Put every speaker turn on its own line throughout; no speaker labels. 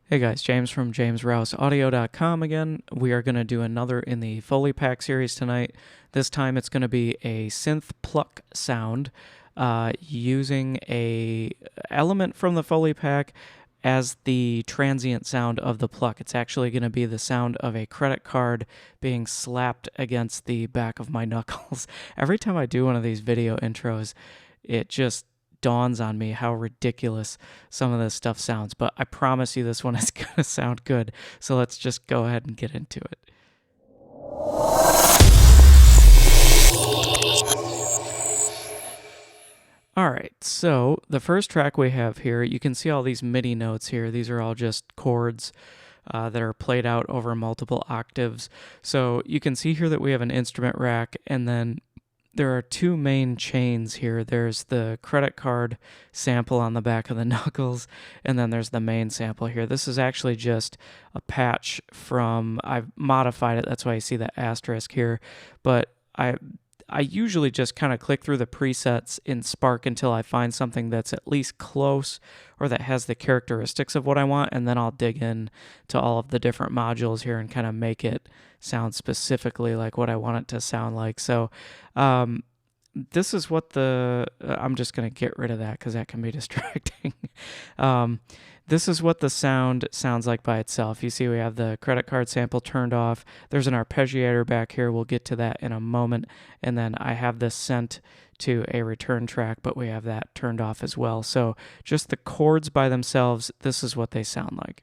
Hey guys, James from JamesRouseAudio.com again. We are going to do another in the Foley Pack series tonight. This time it's going to be a synth pluck sound using a element from the Foley Pack as the transient sound of the pluck. It's actually going to be the sound of a credit card being slapped against the back of my knuckles. Every time I do one of these video intros, it just dawns on me how ridiculous some of this stuff sounds, but I promise you this one is going to sound good. So let's just go ahead and get into it. All right, so the first track we have here, you can see all these MIDI notes here. These are all just chords that are played out over multiple octaves. So you can see here that we have an instrument rack, and then there are two main chains here. There's the credit card sample on the back of the knuckles, and then there's the main sample here. This is actually just a patch from, I've modified it, that's why you see the asterisk here, but I usually just kind of click through the presets in Spark until I find something that's at least close or that has the characteristics of what I want, and then I'll dig in to all of the different modules here and kind of make it sound specifically like what I want it to sound like. So this is what I'm just going to get rid of that because that can be distracting. This is what the sound sounds like by itself. You see we have the credit card sample turned off. There's an arpeggiator back here. We'll get to that in a moment. And then I have this sent to a return track, but we have that turned off as well. So just the chords by themselves, this is what they sound like.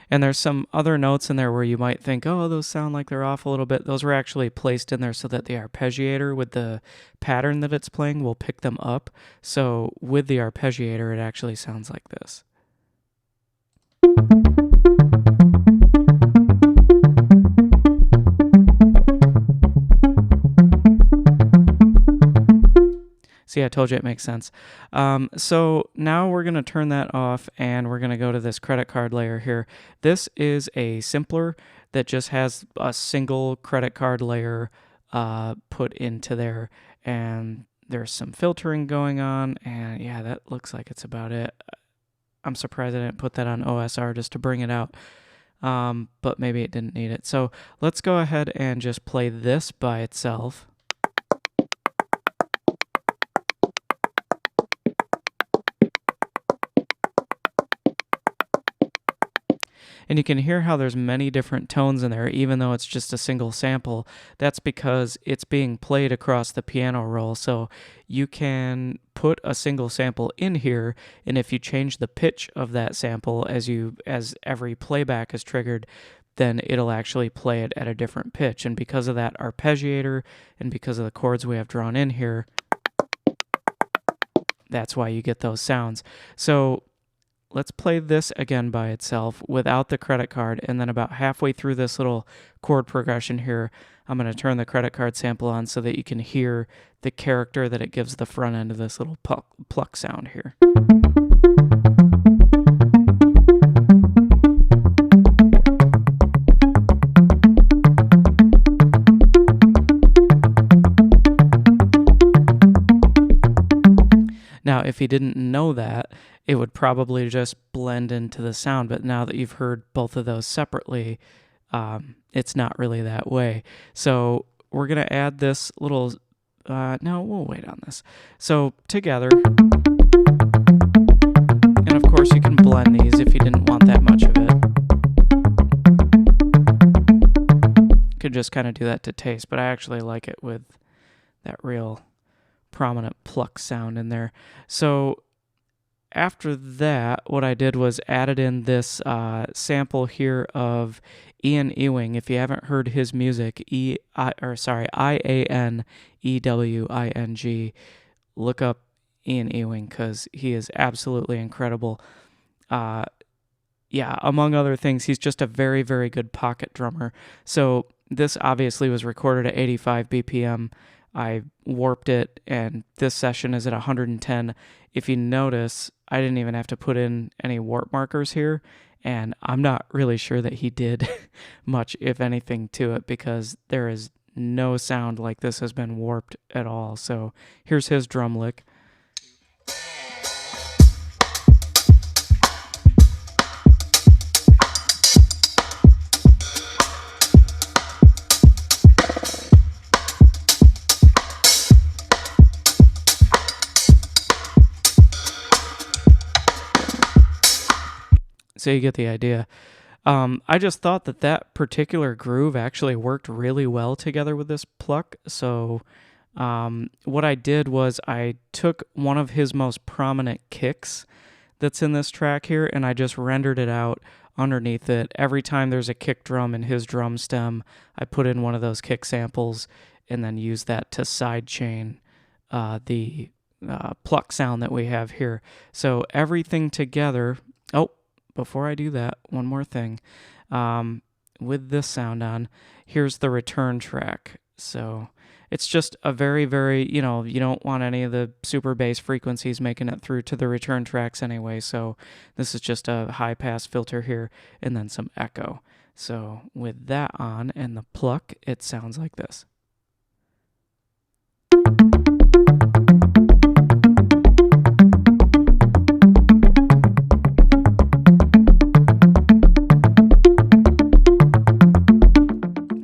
And there's some other notes in there where you might think, oh, those sound like they're off a little bit. Those were actually placed in there so that the arpeggiator with the pattern that it's playing will pick them up. So with the arpeggiator, it actually sounds like this. See, I told you it makes sense. So now we're going to turn that off and we're going to go to this credit card layer here. This is a simpler that just has a single credit card layer put into there, and there's some filtering going on, and yeah, that looks like it's about it. I'm surprised I didn't put that on OSR just to bring it out, but maybe it didn't need it. So let's go ahead and just play this by itself. And you can hear how there's many different tones in there, even though it's just a single sample. That's because it's being played across the piano roll. So you can put a single sample in here, and if you change the pitch of that sample as every playback is triggered, then it'll actually play it at a different pitch. And because of that arpeggiator and because of the chords we have drawn in here, that's why you get those sounds. So let's play this again by itself without the credit card, and then about halfway through this little chord progression here, I'm going to turn the credit card sample on so that you can hear the character that it gives the front end of this little pluck sound here. Now, if you didn't know that, it would probably just blend into the sound, but now that you've heard both of those separately, it's not really that way. So we're going to add this little, no, we'll wait on this. So together, and of course you can blend these if you didn't want that much of it. You could just kind of do that to taste, but I actually like it with that real prominent pluck sound in there. So after that, what I did was added in this sample here of Ian Ewing. If you haven't heard his music, IANEWING, look up Ian Ewing because he is absolutely incredible. Yeah, among other things, he's just a very, very good pocket drummer. So this obviously was recorded at 85 BPM. I warped it, and this session is at 110. If you notice, I didn't even have to put in any warp markers here, and I'm not really sure that he did much, if anything, to it, because there is no sound like this has been warped at all. So here's his drum lick. So you get the idea. I just thought that particular groove actually worked really well together with this pluck. So what I did was I took one of his most prominent kicks that's in this track here, and I just rendered it out underneath it. Every time there's a kick drum in his drum stem, I put in one of those kick samples and then use that to sidechain the pluck sound that we have here. So everything together. Oh, before I do that, one more thing. With this sound on, here's the return track. So it's just a very, very, you don't want any of the super bass frequencies making it through to the return tracks anyway. So this is just a high pass filter here and then some echo. So with that on and the pluck, it sounds like this.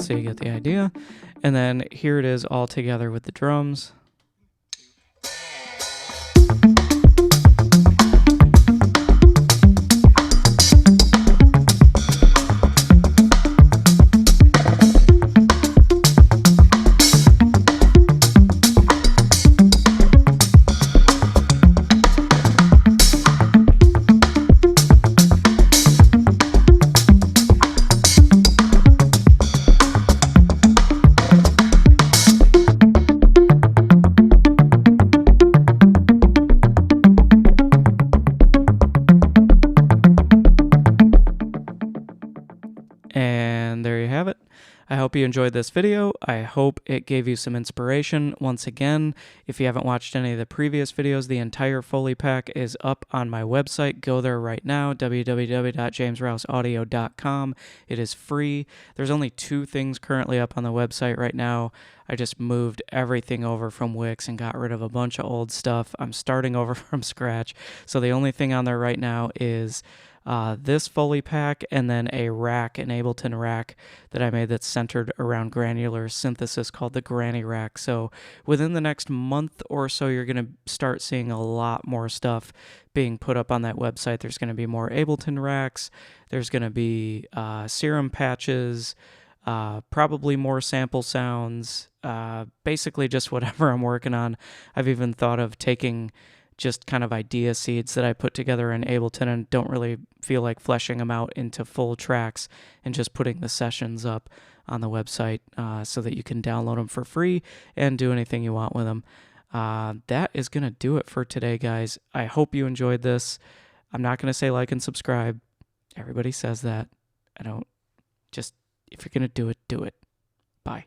So you get the idea. And then here it is all together with the drums. And there you have it. I hope you enjoyed this video. I hope it gave you some inspiration. Once again, if you haven't watched any of the previous videos, the entire Foley Pack is up on my website. Go there right now, www.jamesrouseaudio.com. It is free. There's only 2 things currently up on the website right now. I just moved everything over from Wix and got rid of a bunch of old stuff. I'm starting over from scratch. So the only thing on there right now is this Foley Pack and then a rack, an Ableton rack that I made that's centered around granular synthesis called the Granny Rack. So within the next month or so, you're going to start seeing a lot more stuff being put up on that website. There's going to be more Ableton racks. There's going to be serum patches, probably more sample sounds, basically just whatever I'm working on. I've even thought of taking just kind of idea seeds that I put together in Ableton and don't really feel like fleshing them out into full tracks and just putting the sessions up on the website so that you can download them for free and do anything you want with them. That is going to do it for today, guys. I hope you enjoyed this. I'm not going to say like and subscribe. Everybody says that. If you're going to do it, do it. Bye.